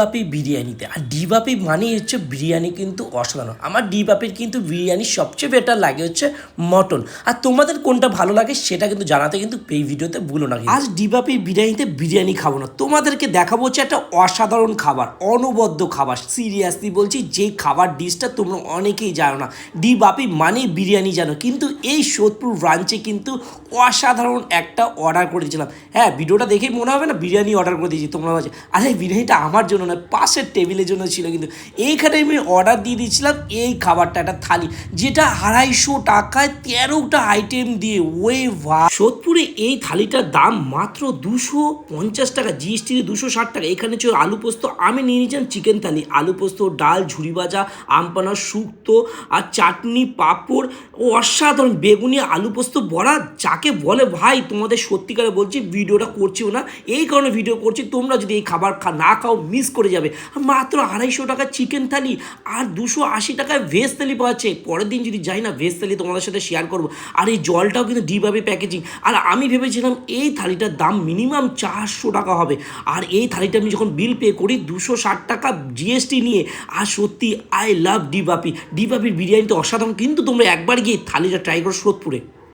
বাপি বিরিয়ানিতে আর ডি বাপি মানে হচ্ছে বিরিয়ানি কিন্তু অসাধারণ। আমার ডি বাপির কিন্তু বিরিয়ানি সবচেয়ে বেটার লাগে হচ্ছে মটন। আর তোমাদের কোনটা ভালো লাগে সেটা কিন্তু জানাতে কিন্তু এই ভিডিওতে ভুলো না। আজ ডি বাপির বিরিয়ানিতে বিরিয়ানি খাবো না, তোমাদেরকে দেখাবো হচ্ছে একটা অসাধারণ খাবার, অনবদ্য খাবার। সিরিয়াসলি বলছি, যে খাবার ডিশটা তোমরা অনেকেই জানো না। ডি বাপি মানে বিরিয়ানি জানো, কিন্তু এই সোদপুর ব্রাঞ্চে কিন্তু অসাধারণ একটা অর্ডার করে দিয়েছিলাম। হ্যাঁ, ভিডিওটা দেখেই মনে হবে না বিরিয়ানি অর্ডার করে দিয়েছি তোমরা বলছে আরে বিরিয়ানিটা আমার জন্য না, পাশের টেবিলের জন্য ছিল। কিন্তু এইখানে আমি অর্ডার দিয়ে দিয়েছিলাম এই খাবারটা, একটা থালি যেটা 250 টাকায় 13টা আইটেম দিয়ে। ওয়ে ভা, সোদপুরে এই থালিটার দাম মাত্র 250 টাকা, জিএসটি 260 টাকা। এখানে ছিল আলু পোস্ত, আমি নিয়ে নিয়েছিলাম চিকেন থালি, আলু পোস্ত, ডাল, ঝুরি ভাজা, আমপানা, শুক্তো আর চাটনি, পাঁপড় ও অসাধারণ বেগুনি আলু পোস্ত বড়া, যাকে বলে ভাই তোমাদের সত্যিকারে বলছি ভিডিওটা করছিও না এই কারণে ভিডিও করছি, তোমরা যদি এই খাবার না খাও মিস করে যাবে। মাত্র 250 টাকা চিকেন থালি আর 280 টাকায় ভেজ থালি পাওয়া যাচ্ছে। পরের দিন যদি যাই না, ভেজ থালি তোমাদের সাথে শেয়ার করবো। আর এই জলটাও কিন্তু ডিভাবে প্যাকেজিং। আর আমি ভেবেছিলাম এই থালিটার দাম মিনিমাম 400 টাকা হবে, আর এই থালিটা আমি যখন বিল পে করি 260 টাকা জিএসটি নিয়ে। আর সত্যি আই লাভ ডিবাপি, ডিবাপির বিরিয়ানিটা অসাধারণ। কিন্তু তোমরা একবার গিয়ে থালিটা ট্রাই করো সোদপুরে।